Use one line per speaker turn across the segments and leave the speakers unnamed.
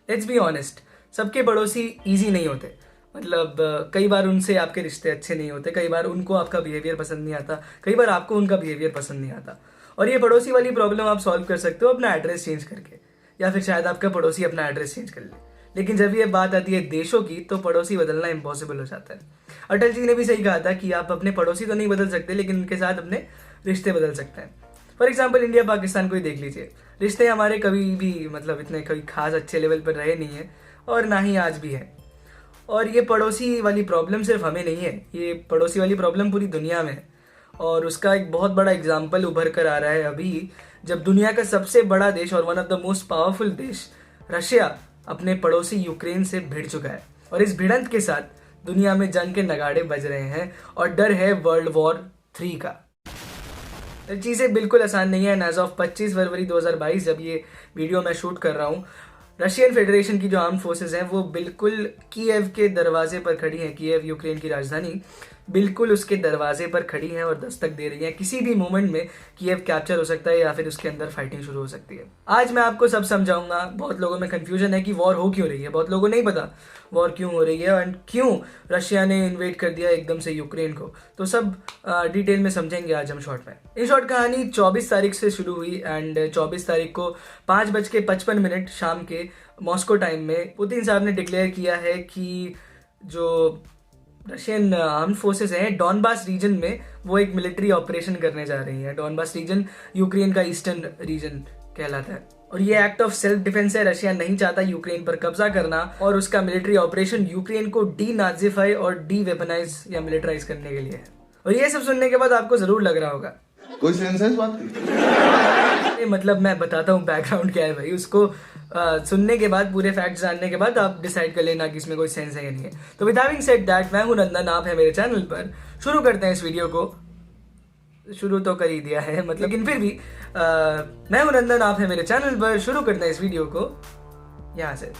Let's be honest, सबके पड़ोसी easy नहीं होते। मतलब कई बार उनसे आपके रिश्ते अच्छे नहीं होते, कई बार उनको आपका बिहेवियर पसंद नहीं आता, कई बार आपको उनका बिहेवियर पसंद नहीं आता। और ये पड़ोसी वाली प्रॉब्लम आप सॉल्व कर सकते हो अपना एड्रेस चेंज करके, या फिर शायद आपका पड़ोसी अपना एड्रेस चेंज कर ले। लेकिन जब ये बात आती है देशों की, तो पड़ोसी बदलना इम्पॉसिबल हो जाता है। अटल जी ने भी सही कहा था कि आप अपने पड़ोसी तो नहीं बदल सकते, लेकिन उनके साथ अपने रिश्ते बदल सकते हैं। फॉर एग्जाम्पल इंडिया पाकिस्तान को ही देख लीजिए। रिश्ते हमारे कभी भी मतलब इतने कभी खास अच्छे लेवल पर रहे नहीं है, और ना ही आज भी है। और ये पड़ोसी वाली प्रॉब्लम सिर्फ हमें नहीं है, ये पड़ोसी वाली प्रॉब्लम पूरी दुनिया में है। और उसका एक बहुत बड़ा एग्जाम्पल उभर कर आ रहा है अभी, जब दुनिया का सबसे बड़ा देश और one of the most powerful देश रशिया अपने पड़ोसी यूक्रेन से भिड़ चुका है। और इस भिड़ंत के साथ दुनिया में जंग के नगाड़े बज रहे हैं और डर है वर्ल्ड वॉर 3 का। चीज़ें बिल्कुल आसान नहीं है। एज ऑफ 25 फरवरी 2022 जब ये वीडियो मैं शूट कर रहा हूँ, रशियन फेडरेशन की जो आर्म फोर्सेस हैं वो बिल्कुल कीव के दरवाजे पर खड़ी हैं। कीव यूक्रेन की राजधानी बिल्कुल उसके दरवाजे पर खड़ी है और दस्तक दे रही है। किसी भी मोमेंट में कीव कैप्चर हो सकता है या फिर उसके अंदर फाइटिंग शुरू हो सकती है। आज मैं आपको सब समझाऊंगा। बहुत लोगों में कंफ्यूजन है कि वॉर हो क्यों रही है, बहुत लोगों को नहीं पता वॉर क्यों हो रही है एंड क्यों रशिया ने इन्वेड कर दिया एकदम से यूक्रेन को। तो सब डिटेल में समझेंगे आज हम शॉर्ट में। इन शॉर्ट कहानी 24 तारीख से शुरू हुई एंड 24 तारीख को 5:55 शाम के मॉस्को टाइम में पुतिन साहब ने डिक्लेयर किया है कि जो रशियन आर्म फोर्सेस हैं डॉनबास रीजन में वो एक मिलिट्री ऑपरेशन करने जा रही है। डॉनबास रीजन यूक्रेन का ईस्टर्न रीजन कहलाता है और ये एक्ट ऑफ सेल्फ डिफेंस है। रशिया नहीं चाहता यूक्रेन पर कब्जा करना और उसका मिलिट्री ऑपरेशन यूक्रेन को डी-नाजीफाई और डी वेपनाइज या मिलिटराइज करने के लिए है। और ये सब सुनने के बाद आपको जरूर लग रहा होगा
कोई सेंस है इस बात की?
मतलब मैं बताता हूँ बैकग्राउंड क्या है भाई। उसको सुनने के बाद, पूरे फैक्ट्स जानने के बाद आप डिसाइड कर लेना कि इसमें कोई सेंस है या नहीं है। तो विद हैविंग सेड दैट, मैं हूं नंदन, आप है मेरे चैनल पर। शुरू करते हैं इस वीडियो को। शुरू तो कर ही दिया है मतलब, लेकिन फिर भी मैं हूं नंदन, आप है मेरे चैनल पर। शुरू करते हैं इस वीडियो को यहाँ से।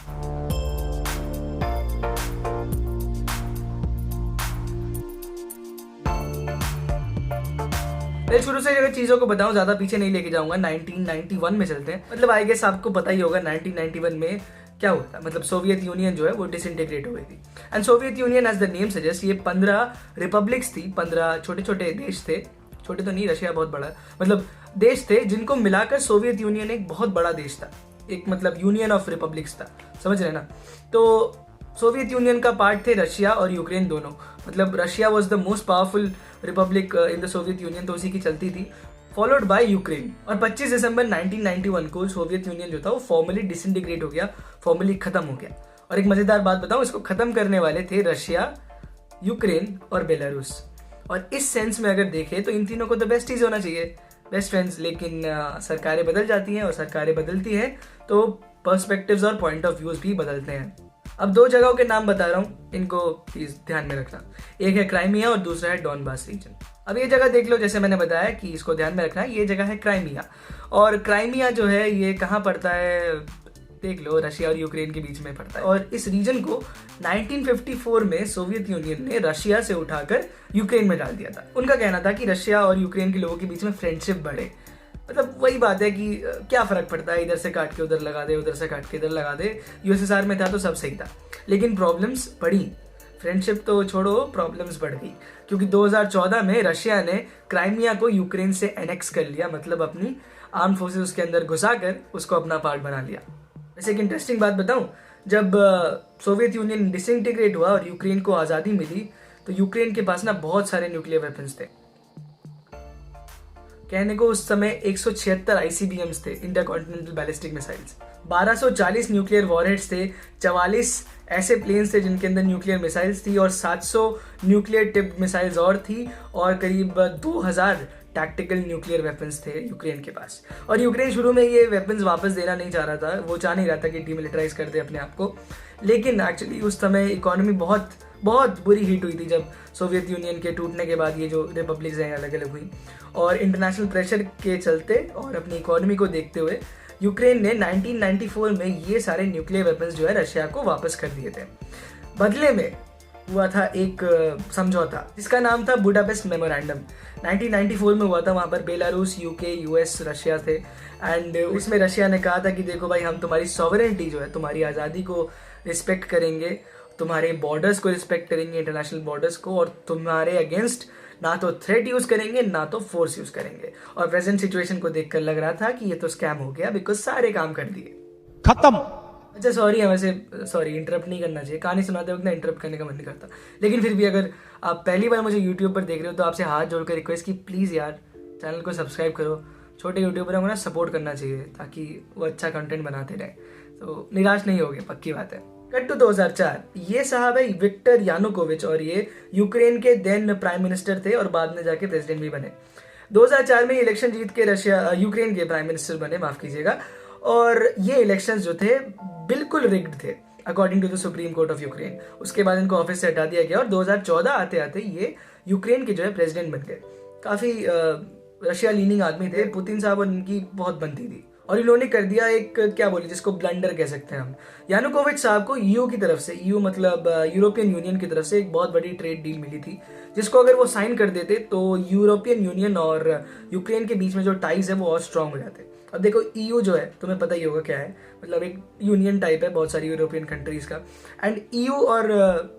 शुरू से अगर चीजों को बताऊं, ज्यादा पीछे नहीं लेके जाऊंगा। 1991 में चलते हैं। मतलब आई गेस आपको पता ही होगा 1991 में क्या हुआ था। मतलब सोवियत यूनियन जो है वो डिसइंटीग्रेट हो गई थी and Soviet Union as the name suggest ये 15 रिपब्लिक्स थी। 15 छोटे छोटे देश थे। छोटे तो नहीं, रशिया बहुत बड़ा, मतलब देश थे जिनको मिलाकर सोवियत यूनियन एक बहुत बड़ा देश था। एक मतलब यूनियन ऑफ रिपब्लिक्स था, समझ रहे ना। तो सोवियत यूनियन का पार्ट थे रशिया और यूक्रेन दोनों। मतलब Russia was the most powerful Republic in the Soviet union, तो उसी की चलती थी, फॉलोड बाय यूक्रेन। और 25 दिसंबर 1991 को सोवियत यूनियन जो था वो फॉर्मली डिसइंटीग्रेट हो गया, फॉर्मली खत्म हो गया। और एक मजेदार बात बताऊं, इसको खत्म करने वाले थे रशिया, यूक्रेन और बेलारूस। और इस सेंस में अगर देखें तो इन तीनों को तो बेस्ट चीज होना चाहिए, बेस्ट फ्रेंड्स। लेकिन सरकारें बदल जाती हैं और सरकारें बदलती हैं तो पर्सपेक्टिव्स और पॉइंट ऑफ व्यूज भी बदलते हैं। अब 2 जगहों के नाम बता रहा हूँ, इनको प्लीज ध्यान में रखना। एक है क्राइमिया और दूसरा है डॉनबास रीजन। अब ये जगह देख लो, जैसे मैंने बताया कि इसको ध्यान में रखना है। ये जगह है क्राइमिया, और क्राइमिया जो है ये कहाँ पड़ता है देख लो, रशिया और यूक्रेन के बीच में पड़ता है। और इस रीजन को 1954 में सोवियत यूनियन ने रशिया से उठाकर यूक्रेन में डाल दिया था। उनका कहना था कि रशिया और यूक्रेन के लोगों के बीच में फ्रेंडशिप बढ़े। मतलब वही बात है कि क्या फर्क पड़ता है, इधर से काट के उधर लगा दे, उधर से काट के इधर लगा दे। यूएसएसआर में था तो सब सही था, लेकिन प्रॉब्लम्स बढ़ी। फ्रेंडशिप तो छोड़ो, प्रॉब्लम्स बढ़ गई, क्योंकि 2014 में रशिया ने क्राइमिया को यूक्रेन से एनेक्स कर लिया। मतलब अपनी आर्म फोर्सेस उसके अंदर घुसाकर उसको अपना पार्ट बना लिया। वैसे एक इंटरेस्टिंग बात बताऊं, जब सोवियत यूनियन डिसइंटीग्रेट हुआ और यूक्रेन को आज़ादी मिली तो यूक्रेन के पास ना बहुत सारे न्यूक्लियर वेपन्स थे। कहने को उस समय 176 आईसीबीएम्स थे, intercontinental ballistic missiles. 1240 nuclear warheads थे। 44 ऐसे प्लेन्स थे जिनके अंदर न्यूक्लियर मिसाइल्स थी और 700 न्यूक्लियर टिप्ड मिसाइल्स और थी। और करीब 2000 टैक्टिकल न्यूक्लियर वेपन्स थे यूक्रेन के पास। और यूक्रेन शुरू में ये वेपन्स वापस देना नहीं चाह रहा था, वो चाह नहीं रहा था कि डीमिलिटराइज कर दे अपने आप को। लेकिन एक्चुअली उस समय इकोनॉमी बहुत बहुत बुरी हिट हुई थी जब सोवियत यूनियन के टूटने के बाद ये जो रिपब्लिक्स हैं अलग अलग हुई। और इंटरनेशनल प्रेशर के चलते और अपनी इकोनॉमी को देखते हुए यूक्रेन ने 1994 में ये सारे न्यूक्लियर वेपन्स जो है रशिया को वापस कर दिए थे। बदले में हुआ था एक समझौता जिसका नाम था बुडापेस्ट मेमोरेंडम। 1994 में हुआ था। वहाँ पर बेलारूस, यूके, यूएस, रशिया थे। एंड उसमें रशिया ने कहा था कि देखो भाई, हम तुम्हारी सॉवरेनिटी जो है, तुम्हारी आज़ादी को रिस्पेक्ट करेंगे, तुम्हारे बॉर्डर्स को रिस्पेक्ट करेंगे, इंटरनेशनल बॉर्डर्स को, और तुम्हारे अगेंस्ट ना तो थ्रेट यूज़ करेंगे ना तो फोर्स यूज़ करेंगे। और प्रेजेंट सिचुएशन को देखकर लग रहा था कि ये तो स्कैम हो गया, बिकॉज सारे काम कर दिए,
खत्म।
अच्छा सॉरी है वैसे, सॉरी इंटरप्ट नहीं करना चाहिए, कहानी सुनाते वक्त ना इंटरप्ट करने का मन नहीं करता, लेकिन फिर भी अगर आप पहली बार मुझे यूट्यूब पर देख रहे हो तो आपसे हाथ जोड़कर रिक्वेस्ट की प्लीज़ यार चैनल को सब्सक्राइब करो। छोटे यूट्यूबरों को ना सपोर्ट करना चाहिए ताकि वो अच्छा कंटेंट बनाते रहे, तो निराश नहीं होगे, पक्की बात है। कट टू 2004, ये साहब है विक्टर यानुकोविच, और ये यूक्रेन के देन प्राइम मिनिस्टर थे और बाद में जाके प्रेसिडेंट भी बने। 2004 में इलेक्शन जीत के यूक्रेन के प्राइम मिनिस्टर बने, माफ कीजिएगा। और ये इलेक्शंस जो थे बिल्कुल रिग्ड थे according to the Supreme Court of Ukraine. उसके बाद इनको ऑफिस से हटा दिया गया और 2014 आते आते ये यूक्रेन के जो है प्रेसिडेंट बन गए। काफी रशिया लीनिंग आदमी थे, पुतिन साहब और इनकी बहुत बनती थी, और इन्होंने कर दिया एक, क्या बोले, जिसको ब्लंडर कह सकते हैं हम। यानुकोविच साहब को ईयू की तरफ से, ईयू मतलब यूरोपियन यूनियन की तरफ से एक बहुत बड़ी ट्रेड डील मिली थी, जिसको अगर वो साइन कर देते तो यूरोपियन यूनियन और यूक्रेन के बीच में जो टाइज है वो और स्ट्रांग हो जाते। अब देखो ईयू जो है, तुम्हें पता ही होगा क्या है, मतलब एक यूनियन टाइप है बहुत सारी यूरोपियन कंट्रीज का। एंड ईयू और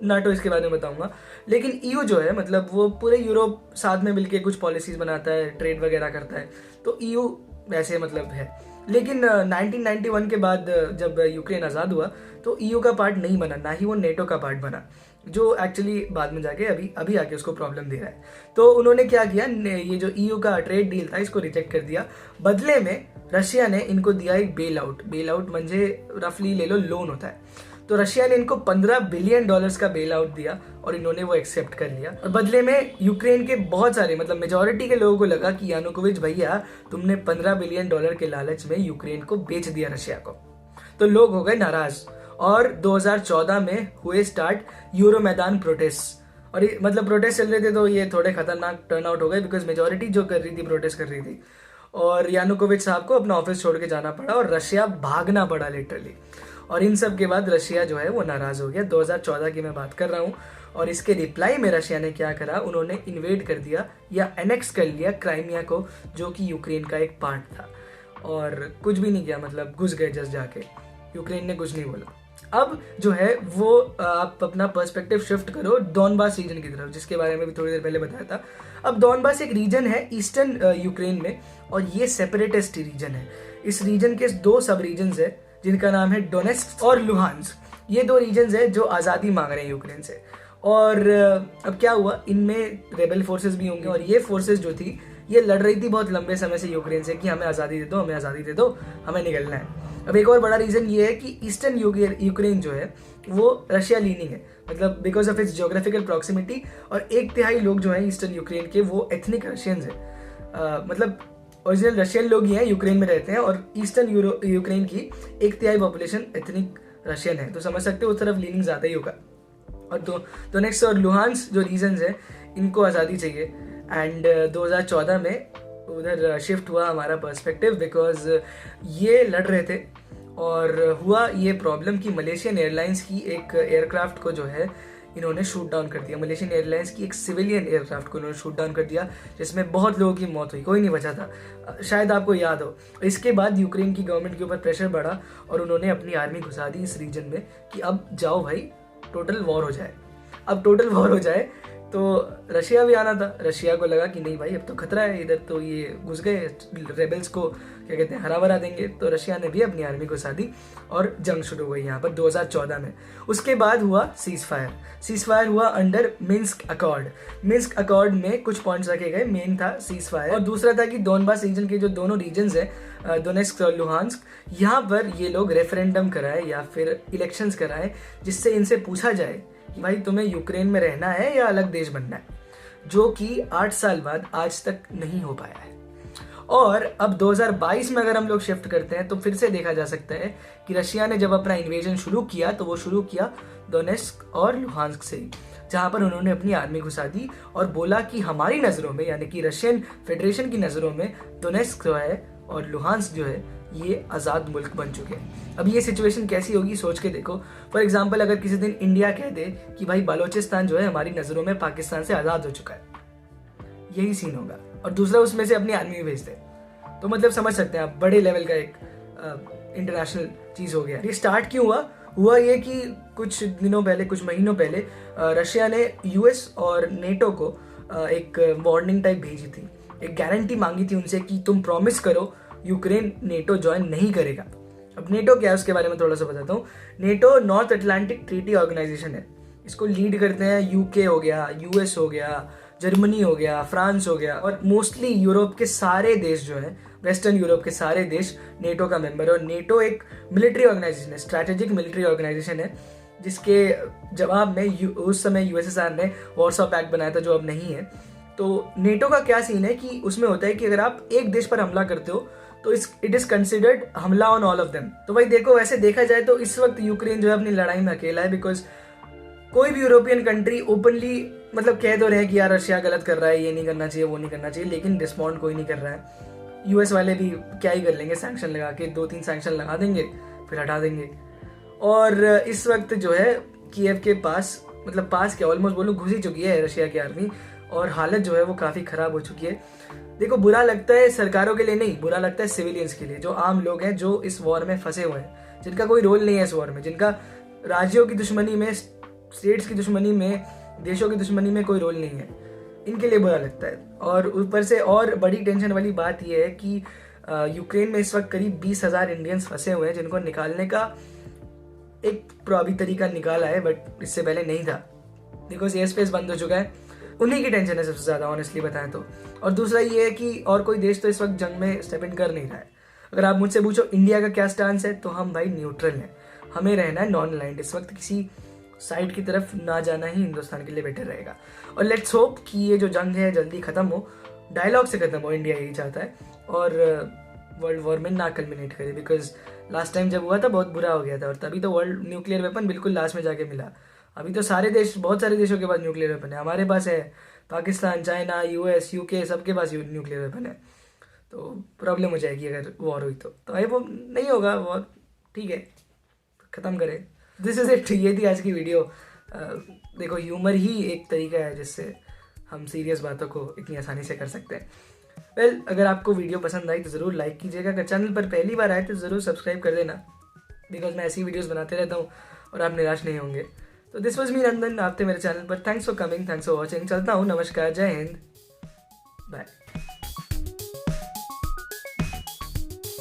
नाटो इसके बारे में बताऊंगा, लेकिन ईयू जो है मतलब वो पूरे यूरोप साथ में मिलके कुछ पॉलिसीज बनाता है, ट्रेड वगैरह करता है, तो ईयू वैसे मतलब है। लेकिन 1991 के बाद जब यूक्रेन आज़ाद हुआ तो ईयू का पार्ट नहीं बना, ना ही वो नेटो का पार्ट बना, जो एक्चुअली बाद में जाके अभी आके उसको प्रॉब्लम दे रहा है। तो उन्होंने क्या किया, ये जो ईयू का ट्रेड डील था इसको रिजेक्ट कर दिया। बदले में रशिया ने इनको दिया एक बेल आउट म्हणजे रफली ले लो लोन होता है। तो रशिया ने इनको $15 बिलियन का बेल आउट दिया और इन्होंने वो एक्सेप्ट कर लिया। और बदले में यूक्रेन के बहुत सारे, मतलब मेजॉरिटी के लोगों को लगा कि यानुकोविच भैया तुमने $15 बिलियन के लालच में यूक्रेन को बेच दिया रशिया को, तो लोग हो गए नाराज। और 2014 में हुए स्टार्ट यूरो मैदान प्रोटेस्ट, और मतलब प्रोटेस्ट चल रहे थे तो ये थोड़े खतरनाक टर्न आउट हो गए, बिकॉज मेजॉरिटी जो कर रही थी प्रोटेस्ट कर रही थी, और यानुकोविच साहब को अपना ऑफिस छोड़ के जाना पड़ा और रशिया भागना पड़ा लिटरली। और इन सब के बाद रशिया जो है वो नाराज हो गया। 2014 की मैं बात कर रहा हूँ। और इसके रिप्लाई में रशिया ने क्या करा, उन्होंने इन्वेड कर दिया या एनेक्स कर लिया क्राइमिया को, जो कि यूक्रेन का एक पार्ट था, और कुछ भी नहीं किया, मतलब घुस गए जस्ट जाके, यूक्रेन ने कुछ नहीं बोला। अब जो है वो आप अपना पर्सपेक्टिव शिफ्ट करो डॉनबास रीजन की तरफ, जिसके बारे में भी थोड़ी देर पहले बताया था। अब डॉनबास एक रीजन है ईस्टर्न यूक्रेन में, और ये सेपरेटिस्ट रीजन है। इस रीजन के 2 सब रीजन्स है जिनका नाम है डोनेस्क और लुहांस्क। ये 2 रीजन्स है जो आज़ादी मांग रहे हैं यूक्रेन से। और अब क्या हुआ, इनमें रेबल फोर्सेस भी होंगे, और ये फोर्सेस जो थी ये लड़ रही थी बहुत लंबे समय से यूक्रेन से कि हमें आज़ादी दे दो, हमें आज़ादी दे दो, हमें निकलना है। अब एक और बड़ा रीज़न ये है कि ईस्टर्न यूक्रेन जो है वो रशिया लीनिंग है, मतलब because of its geographical proximity, और 1/3 लोग जो हैं ईस्टर्न यूक्रेन के वो एथनिक रशियंस हैं, मतलब ओरिजिनल रशियन लोग ही हैं, यूक्रेन में रहते हैं, और ईस्टर्न यूक्रेन की 1/3 पॉपुलेशन एथनिक रशियन है, तो समझ सकते हो उस तरफ लीनिंग ज़्यादा ही होगा। और डोनेट्स्क और लुहांस्क जो रीजन्स हैं इनको आज़ादी चाहिए। एंड 2014 में उधर शिफ्ट हुआ हमारा पर्सपेक्टिव, बिकॉज ये लड़ रहे थे, और हुआ ये प्रॉब्लम कि मलेशियन एयरलाइंस की एक एयरक्राफ्ट को जो है इन्होंने शूट डाउन कर दिया। मलेशियन एयरलाइंस की एक सिविलियन एयरक्राफ्ट को इन्होंने शूट डाउन कर दिया, जिसमें बहुत लोगों की मौत हुई, कोई नहीं बचा था, शायद आपको याद हो। इसके बाद यूक्रेन की गवर्नमेंट के ऊपर प्रेशर बढ़ा और उन्होंने अपनी आर्मी घुसा दी इस रीजन में कि अब जाओ भाई, टोटल वॉर हो जाए। अब टोटल वॉर हो जाए तो रशिया भी आना था। रशिया को लगा कि नहीं भाई अब तो खतरा है, इधर तो ये घुस गए, रेबल्स को क्या कहते हैं हरा भरा देंगे, तो रशिया ने भी अपनी आर्मी को साधी और जंग शुरू हुई यहाँ पर 2014 में। उसके बाद हुआ सीज फायर हुआ under Minsk accord. Minsk accord में कुछ पॉइंट्स रखे गए, मेन था सीज फायर, और दूसरा था कि डोनबास रीजन के जो दोनों रीजन्स है डोनेस्क और लुहांस्क, यहाँ पर ये लोग रेफरेंडम कराए या फिर इलेक्शंस कराए, जिससे इनसे पूछा जाए कि भाई तुम्हें यूक्रेन में रहना है या अलग देश बनना है, जो कि 8 साल बाद आज तक नहीं हो पाया है। और अब 2022 में अगर हम लोग शिफ्ट करते हैं तो फिर से देखा जा सकता है कि रशिया ने जब अपना इन्वेजन शुरू किया तो वो शुरू किया डोनेस्क और लुहांस्क से, जहां पर उन्होंने अपनी आर्मी घुसा दी और बोला कि हमारी नज़रों में, यानी कि रशियन फेडरेशन की नज़रों में, डोनेस्क जो है और लुहांस्क जो है ये आज़ाद मुल्क बन चुके हैं। अब ये सिचुएशन कैसी होगी सोच के देखो। फॉर एग्जाम्पल अगर किसी दिन इंडिया कह दे कि भाई बलोचिस्तान जो है हमारी नज़रों में पाकिस्तान से आज़ाद हो चुका है, यही सीन होगा, और दूसरा उसमें से अपनी आर्मी भेज दे, तो मतलब समझ सकते हैं आप बड़े लेवल का एक इंटरनेशनल चीज़ हो गया। ये स्टार्ट क्यों हुआ ये कि कुछ दिनों पहले, कुछ महीनों पहले रशिया ने यूएस और नेटो को एक वार्निंग टाइप भेजी थी, एक गारंटी मांगी थी उनसे कि तुम प्रॉमिस करो यूक्रेन नेटो ज्वाइन नहीं करेगा। अब नेटो क्या है उसके बारे में थोड़ा सा बताता हूँ। NATO North Atlantic Treaty Organization है। इसको लीड करते हैं यूके हो गया, यूएस हो गया, जर्मनी हो गया, फ्रांस हो गया, और मोस्टली यूरोप के सारे देश जो है, वेस्टर्न यूरोप के सारे देश नेटो का मेंबर है। और नेटो एक मिलिट्री ऑर्गेनाइजेशन है, स्ट्रैटेजिक मिलिट्री ऑर्गेनाइजेशन है, जिसके जवाब में उस समय यूएसएसआर ने वॉर्सो पैक्ट बनाया था जो अब नहीं है। तो नेटो का क्या सीन है कि उसमें होता है कि अगर आप एक देश पर हमला करते हो तो इट इज कंसिडर्ड हमला ऑन ऑल ऑफ देम। तो भाई देखो, वैसे देखा जाए तो इस वक्त यूक्रेन जो है अपनी लड़ाई में अकेला है, बिकॉज कोई भी यूरोपियन कंट्री ओपनली मतलब कह तो रहे कि यार रशिया गलत कर रहा है, ये नहीं करना चाहिए, वो नहीं करना चाहिए, लेकिन रिस्पॉन्ड कोई नहीं कर रहा है। यूएस वाले भी क्या ही कर लेंगे, सैंक्शन लगा के 2-3 सैंक्शन लगा देंगे फिर हटा देंगे। और इस वक्त जो है कीव के पास, मतलब पास क्या, ऑलमोस्ट बोलूँ घुस ही चुकी है रशिया की आर्मी, और हालत जो है वो काफ़ी ख़राब हो चुकी है। देखो, बुरा लगता है सरकारों के लिए नहीं, बुरा लगता है सिविलियंस के लिए, जो आम लोग हैं, जो इस वॉर में फंसे हुए हैं, जिनका कोई रोल नहीं है इस वॉर में, जिनका राज्यों की दुश्मनी में, स्टेट्स की दुश्मनी में, देशों की दुश्मनी में कोई रोल नहीं है, इनके लिए बुरा लगता है। और ऊपर से और बड़ी टेंशन वाली बात यह है कि यूक्रेन में इस वक्त करीब 20,000 इंडियंस फंसे हुए हैं, जिनको निकालने का एक प्रभावी तरीका निकाला है, बट इससे पहले नहीं था, बिकॉज एयर स्पेस बंद हो चुका है। उन्हीं की टेंशन है सबसे ज़्यादा, ऑनेस्टली बताएं तो। और दूसरा ये है कि और कोई देश तो इस वक्त जंग में स्टेप इन कर नहीं रहा है। अगर आप मुझसे पूछो इंडिया का क्या स्टांस है, तो हम भाई न्यूट्रल हैं, हमें रहना है नॉन अलाइंड। इस वक्त किसी साइड की तरफ ना जाना ही हिंदुस्तान के लिए बेटर रहेगा। और लेट्स होप कि ये जो जंग है जल्दी ख़त्म हो, डायलॉग से ख़त्म हो, इंडिया यही चाहता है, और वर्ल्ड वॉर में ना कल्मिनेट करे, बिकॉज लास्ट टाइम जब हुआ था बहुत बुरा हो गया था, और तभी तो वर्ल्ड न्यूक्लियर वेपन बिल्कुल लास्ट में जाके मिला। अभी तो सारे देश, बहुत सारे देशों के पास न्यूक्लियर वेपन है, हमारे पास है, पाकिस्तान, चाइना, यूएस, यूके, सबके पास न्यूक्लियर वेपन है। तो प्रॉब्लम हो जाएगी अगर वॉर हुई तो भाई वो नहीं होगा वॉर, ठीक है, ख़त्म करें। दिस इज़ इट, ये थी आज की वीडियो। देखो, ह्यूमर ही एक तरीका है जिससे हम सीरियस बातों को इतनी आसानी से कर सकते हैं। वेल, अगर आपको वीडियो पसंद आई तो ज़रूर लाइक कीजिएगा। अगर चैनल पर पहली बार आए तो ज़रूर सब्सक्राइब कर देना, बिकॉज मैं ऐसी वीडियोस बनाते रहता हूँ और आप निराश नहीं होंगे। तो दिस वॉज मी नंदन, आप थे मेरे चैनल पर। Thanks for coming, thanks for watching. चलता हूँ, नमस्कार, जय हिंद, बाय।